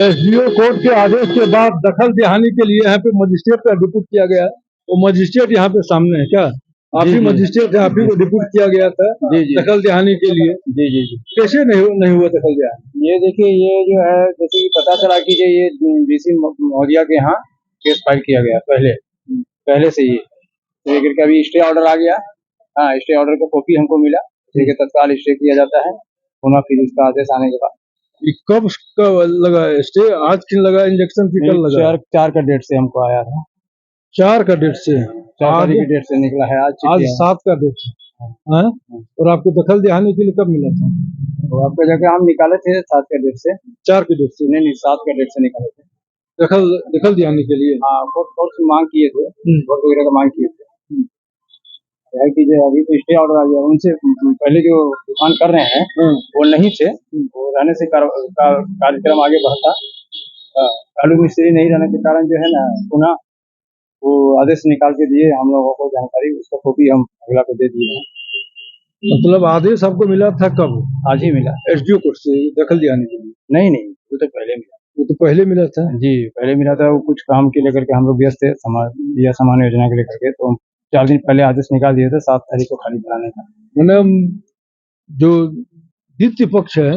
SDO court के आदेश के बाद दखल दिहानी के लिए यहाँ पे मजिस्ट्रेट का डिप्यूट किया गया है। वो मजिस्ट्रेट यहाँ पे सामने है क्या? आप ही मजिस्ट्रेट है, आप ही को डिप्यूट किया गया था दखल दिहानी के लिए। जी। कैसे नहीं हुआ दखल दिहानी? ये देखिए, ये जो है जैसे कि पता चला कि ये डीसी मौर्या के यहाँ केस फाइल किया गया पहले से ही, तो ये करके अभी स्टे ऑर्डर आ गया। हाँ, स्टे ऑर्डर का कॉपी हमको मिला, ठीक है, तत्काल स्टे किया जाता है पुनः फिर इसका आदेश आने के बाद। कब लगा स्टे? आज की लगा इंजेक्शन की कल लगा? 4 का डेट से हमको आया था। 4 का डेट से? 4 तारीख की डेट से निकला है। आज 7 का डेट है। और आपको दखल दिहानी के लिए कब मिला था? तो आपका जगह हम निकाले थे 7 का डेट से। 4 की डेट से? नहीं, 7 का डेट से निकाले थे दखल दिहानी के लिए। हाँ, कोर्ट से मांग किए थे, कोर्ट वगैरह का मांग किए थे है कि जो अभी तो स्टे ऑर्डर आ गया। उनसे पहले जो दुकान कर रहे हैं वो नहीं थे, वो रहने से कार्यक्रम आगे बढ़ता। कालू मिस्त्री नहीं रहने के कारण जो है ना, पुनः वो आदेश निकाल के दिए हम लोगों को जानकारी, उसका कॉपी हम अगला को दे दिए हैं। मतलब आदेश आपको मिला था कब? आज ही मिला, एसडीओ कोर्ट से दखल दिहानी के लिए? नहीं, वो तो पहले मिला। वो तो पहले मिला था जी, पहले मिला था। वो कुछ काम के लेकर के हम लोग व्यस्त थे, सामान योजना के लेकर के, तो 4 दिन पहले आदेश निकाल दिए थे 7 तारीख को खाली कराने का। मतलब जो द्वितीय पक्ष है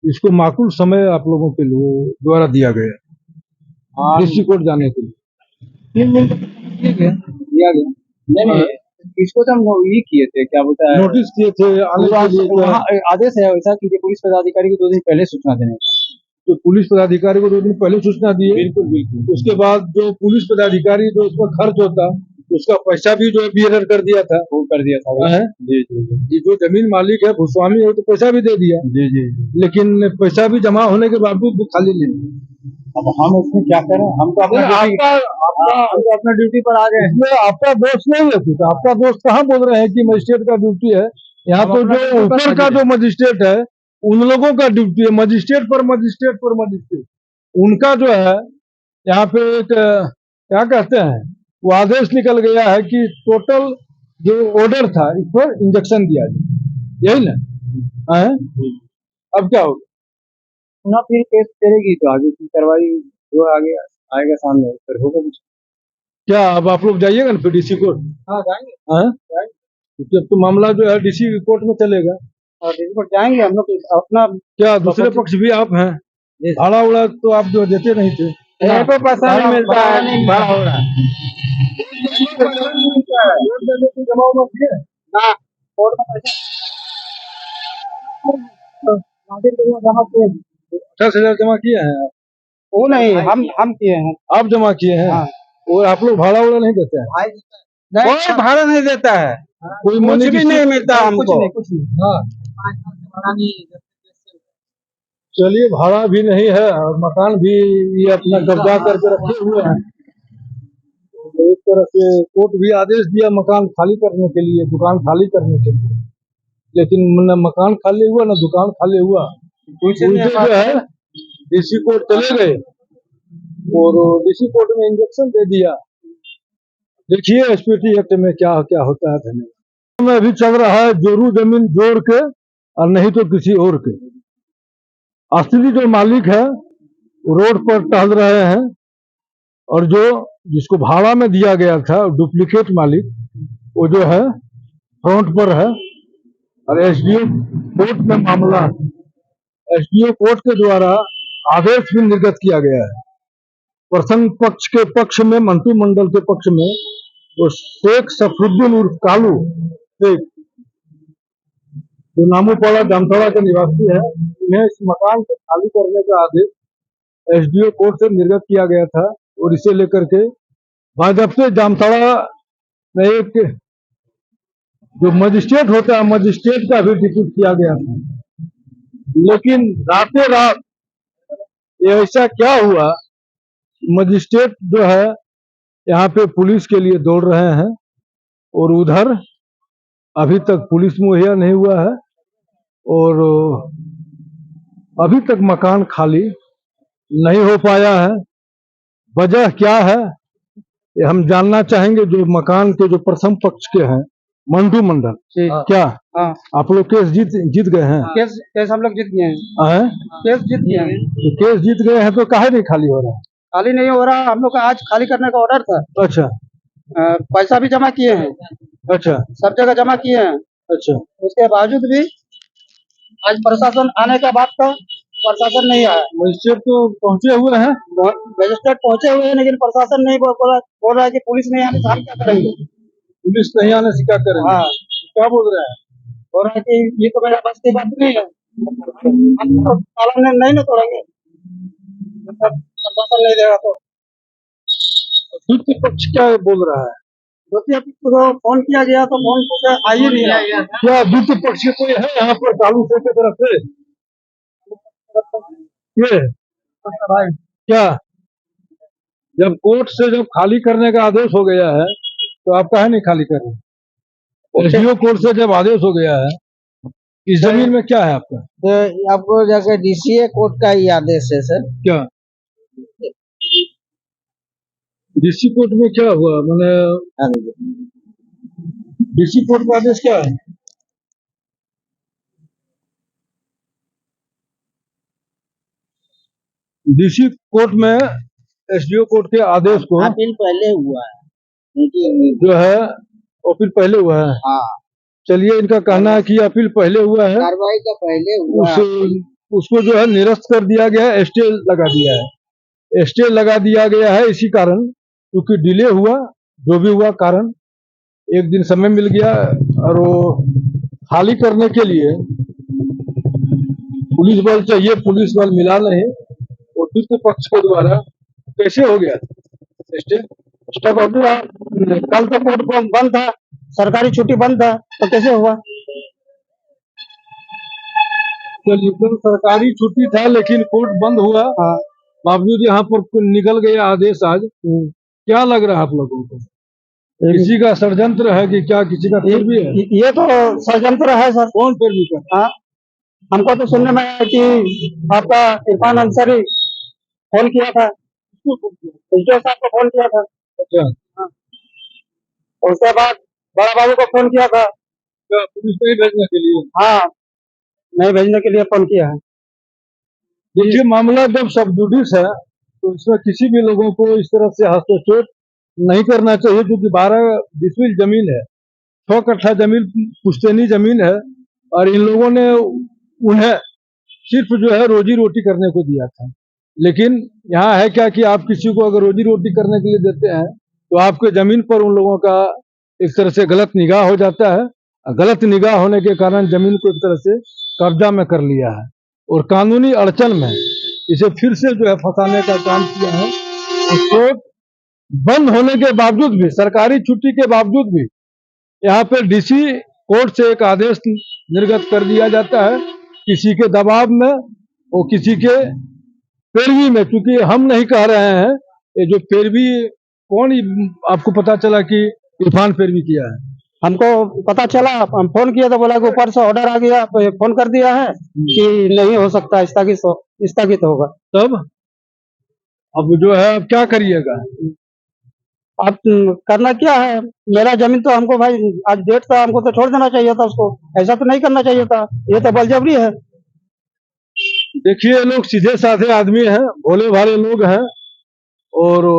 इसको माकूल समय आप लोगों के द्वारा दिया गया डीसी कोर्ट जाने के लिए? 3 दिन दिया गया। नहीं, इसको तो हम ये किए थे, क्या बोलता है, नोटिस किए थे आने के लिए। आदेश है वैसा कि पुलिस पदाधिकारी को 2 दिन पहले सूचना देने का। तो पुलिस पदाधिकारी को 2 दिन पहले सूचना दी? बिल्कुल। उसके बाद जो पुलिस पदाधिकारी जो उसका खर्च होता उसका पैसा भी जो है बियर कर दिया था। वो कर दिया था है? जी। ये जो जमीन मालिक है भूस्वामी है तो पैसा भी दे दिया। जी। लेकिन पैसा भी जमा होने के बावजूद भी खाली नहीं। अब हम इसमें क्या करें? हम तो अपना ड्यूटी पर आ गए। इसमें आपका दोस्त नहीं है कुछ? आपका दोस्त कहाँ बोल रहे हैं कि मजिस्ट्रेट का ड्यूटी है? यहाँ तो जो ऊपर का जो मजिस्ट्रेट है उन लोगों का ड्यूटी है, मजिस्ट्रेट पर मजिस्ट्रेट उनका जो है यहाँ पे एक क्या कहते हैं वो आदेश निकल गया है कि टोटल जो ऑर्डर था इस पर इंजेक्शन दिया जाए, यही ना है? अब क्या होगा ना? फिर केस करेगी तो आगे की कार्रवाई जो आगे आएगा सामने फिर होगा कुछ। क्या अब आप लोग जाइएगा ना फिर डीसी कोर्ट? हाँ, जाएंगे। जब तो मामला जो है डीसी कोर्ट में चलेगा और डीसी कोर्ट जाएंगे हम लोग अपना। क्या दूसरे पक्ष भी आप हैं? भाड़ा उड़ा तो आप जो देते नहीं थे? तो पैसा नहीं मिलता है, भाड़ा हो रहा है ना, कोर्ट में पैसा 10,000 जमा किए हैं? वो नहीं, हम किए हैं। आप जमा किए हैं? हाँ। और आप लोग भाड़ा उड़ा नहीं देते हैं? कोई भाड़ा नहीं देता है, कोई कुछ भी नहीं मिलता हमको। कुछ नहीं। हाँ, चलिए, भाड़ा भी नहीं है और मकान भी ये अपना कब्जा करके रखे हुए हैं। तो एक तरह से कोर्ट भी आदेश दिया मकान खाली करने के लिए, दुकान खाली करने के लिए, लेकिन न मकान खाली हुआ न दुकान खाली हुआ। उनसे जो है डीसी कोर्ट चले गए और डीसी कोर्ट में इंजेक्शन दे दिया। देखिए एसपीटी एक्ट में क्या क्या होता है। धन्यवाद। में अभी चल रहा है जोरू जमीन जोड़ के और नहीं तो किसी और के। असली जो मालिक है रोड पर टहल रहे हैं और जो जिसको भाड़ा में दिया गया था डुप्लीकेट मालिक वो जो है फ्रंट पर है। और एसडीओ कोर्ट में मामला, एसडीओ कोर्ट के द्वारा आदेश भी निर्गत किया गया है। प्रसंग पक्ष के पक्ष में, मंत्रिमंडल के पक्ष में तो शेख सफरुद्दीन उर्फ कालू शेख जो नामोपाड़ा जामताड़ा के निवासी है, इन्हें इस मकान को खाली करने का आदेश एसडीओ कोर्ट से निर्गत किया गया था। और इसे लेकर के भाजपा जामताड़ा में एक जो मजिस्ट्रेट होता है मजिस्ट्रेट का भी डिप्यूट किया गया था। लेकिन रातों रात ये ऐसा क्या हुआ, मजिस्ट्रेट जो है यहाँ पे पुलिस के लिए दौड़ रहे हैं और उधर अभी तक पुलिस मुहैया नहीं हुआ है और अभी तक मकान खाली नहीं हो पाया है। वजह क्या है ये हम जानना चाहेंगे। जो मकान के जो प्रथम पक्ष के हैं मंटू मंडल। जी। क्या हाँ, आप लोग केस जीत गए हैं? केस केस हम लोग जीत गए हैं। हैं? केस जीत गए हैं। तो केस जीत गए हैं तो काहे नहीं खाली हो रहा? खाली नहीं हो रहा, हम लोग का आज खाली करने का ऑर्डर था। अच्छा पैसा भी जमा किए हैं, अच्छा सब जगह जमा किए हैं। अच्छा। उसके बावजूद भी आज प्रशासन आने का बात था, प्रशासन नहीं आया। मजिस्ट्रेट तो पहुंचे हुए हैं, मजिस्ट्रेट पहुंचे हुए हैं, लेकिन प्रशासन नहीं बोल रहा है कि पुलिस नहीं आने से हम क्या करेंगे। पुलिस नहीं आने से क्या करेंगे? हाँ, क्या बोल रहे हैं? बोल रहा है कि ये तो मेरा बस की बात नहीं है, हम तो ताला नहीं ना तोड़ेंगे, मतलब प्रशासन नहीं देगा तो। दूसरे पक्ष क्या बोल रहा है? द्वितीय पक्ष को फोन किया गया तो फोन से आ ही नहीं रहा। क्या दूसरे पक्ष के कोई है यहाँ पर चालू से की तरफ से? ये क्या जब कोर्ट से जब खाली करने का आदेश हो गया है तो आप काहे नहीं खाली कर रहे? एसडीओ कोर्ट से जब आदेश हो गया है, इस जमीन में क्या है आपका? तो आपको जाके डीसीए कोर्ट का ही आदेश है सर। क्या डीसी कोर्ट में क्या हुआ? मैंने डीसी कोर्ट का आदेश क्या है? डीसी कोर्ट में एसडीओ कोर्ट के आदेश को अपील पहले हुआ है जो है अपील पहले हुआ है। हाँ, चलिए, इनका कहना है कि अपील पहले हुआ है, कार्रवाई का पहले हुआ उसको जो है निरस्त कर दिया गया है, स्टे लगा दिया है। स्टे लगा दिया गया है इसी कारण, क्योंकि डिले हुआ, जो भी हुआ कारण, एक दिन समय मिल गया और वो खाली करने के लिए पुलिस बल चाहिए, पुलिस बल मिला नहीं, और दूसरे पक्ष के द्वारा कैसे हो गया स्टे? स्टेप ऑफ कल तो कोर्ट बंद था, सरकारी छुट्टी बंद था, तो कैसे हुआ? चलिए, तो सरकारी छुट्टी था लेकिन कोर्ट बंद हुआ, हाँ, बावजूद यहाँ पर निकल गया आदेश आज। क्या लग रहा है आप लोगों को? किसी का षड्यंत्र है कि क्या, किसी का फिर भी है? ये तो षड्यंत्र है सर। कौन फिर भी कर? हाँ, हमको तो सुनने में आया कि आपका इरफान अंसारी फोन किया था, एसडीओ साहब को फोन किया था। अच्छा, हाँ, और उसके बाद बड़ा बाबू को फोन किया था। क्या पुलिस नहीं भेजने के लिए? हाँ, नहीं भेजने के लिए फोन किया है। देखिए, मामला जब सब जुडिस है तो इसमें किसी भी लोगों को इस तरह से हस्तक्षेप नहीं करना चाहिए, क्योंकि 12 डिसमिल जमीन है, 6 कट्ठा जमीन पुश्तैनी जमीन है, और इन लोगों ने उन्हें सिर्फ जो है रोजी रोटी करने को दिया था। लेकिन यहाँ है क्या कि आप किसी को अगर रोजी रोटी करने के लिए देते हैं तो आपके जमीन पर उन लोगों का एक तरह से गलत निगाह हो जाता है। गलत निगाह होने के कारण जमीन को एक तरह से कब्जा में कर लिया है, और कानूनी अड़चन में इसे फिर से जो है फंसाने का काम किया है। उसको बंद होने के बावजूद भी, सरकारी छुट्टी के बावजूद भी, यहाँ पे डीसी कोर्ट से एक आदेश निर्गत कर दिया जाता है, किसी के दबाव में और किसी के पैरवी में। क्योंकि हम नहीं कह रहे हैं, ये जो पैरवी, कौन आपको पता चला कि इरफान पैरवी किया है? हमको पता चला, हम फोन किया तो बोला कि ऊपर से ऑर्डर आ गया, फोन कर दिया है कि नहीं हो सकता, स्थगित होगा। तब अब जो है अब क्या करिएगा? अब करना क्या है? मेरा जमीन तो हमको भाई आज डेट था, हमको तो छोड़ देना चाहिए था उसको, ऐसा तो नहीं करना चाहिए था, ये तो बलजबरी है। देखिए, ये लोग सीधे साधे आदमी हैं, भोले भाले लोग हैं, और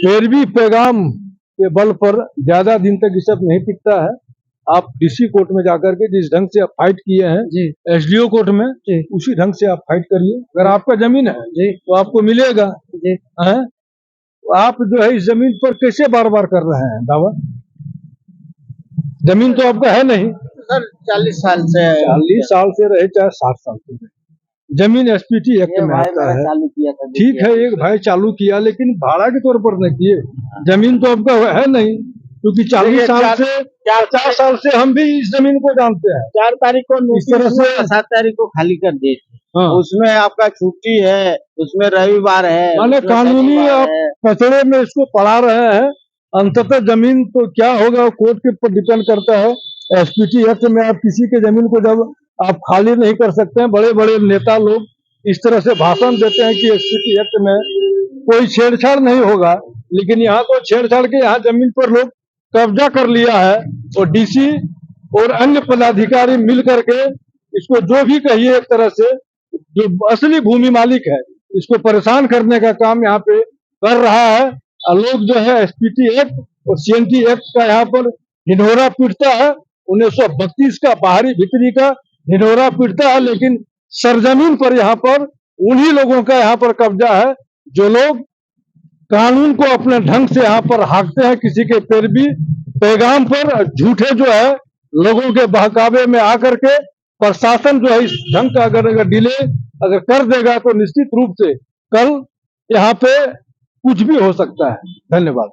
पैरवी पैगाम के बल पर ज्यादा दिन तक ये सब नहीं टिकता है। आप डीसी कोर्ट में जाकर के जिस ढंग से आप फाइट किए हैं जी, एसडीओ कोर्ट में, जी, उसी ढंग से आप फाइट करिए। अगर आपका जमीन है जी, तो आपको मिलेगा। जी। हैं? आप जो है इस जमीन पर कैसे बार बार कर रहे हैं दावा? जमीन तो आपका है नहीं। सर 40 साल से 40 साल से रहे चाहे 60 साल से रहे, जमीन एसपीटी एक्ट में आता है। चालू किया था, ठीक है, एक भाई चालू किया, लेकिन भाड़ा के तौर पर नहीं किए। जमीन तो आपका है नहीं, क्योंकि 40 साल से 50 साल से हम भी इस जमीन को जानते हैं। 4 तारीख को इस तरह से 7 तारीख को खाली कर दी। हाँ, उसमें आपका छुट्टी है, उसमें रविवार है, माने उसमें कानूनी शनिवार आप है। कचड़े में इसको पढ़ा रहे हैं। अंततः जमीन तो क्या होगा कोर्ट के ऊपर डिपेंड करता है। एसपीटी एक्ट में आप किसी के जमीन को जब आप खाली नहीं कर सकते हैं, बड़े बड़े नेता लोग इस तरह से भाषण देते हैं कि एसपीटी एक्ट में कोई छेड़छाड़ नहीं होगा, लेकिन यहाँ तो छेड़छाड़ के यहाँ जमीन पर लोग कब्जा कर लिया है और डीसी और अन्य पदाधिकारी मिल करके इसको जो भी कहिए एक तरह से जो असली भूमि मालिक है इसको परेशान करने का काम यहाँ पे कर रहा है। और लोग जो है एसपीटी एक्ट और सीएनटी एक्ट का यहाँ पर हिनोरा पीटता है, 1932 का बाहरी भीतरी का हिनोरा पीटता है, लेकिन सरजमीन पर यहाँ पर उन्हीं लोगों का यहाँ पर कब्जा है जो लोग कानून को अपने ढंग से यहाँ पर हाँकते हैं, किसी के पैरवी पैगाम पर झूठे जो है लोगों के बहकावे में आकर के प्रशासन जो है इस ढंग का अगर डिले अगर कर देगा तो निश्चित रूप से कल यहाँ पे कुछ भी हो सकता है। धन्यवाद।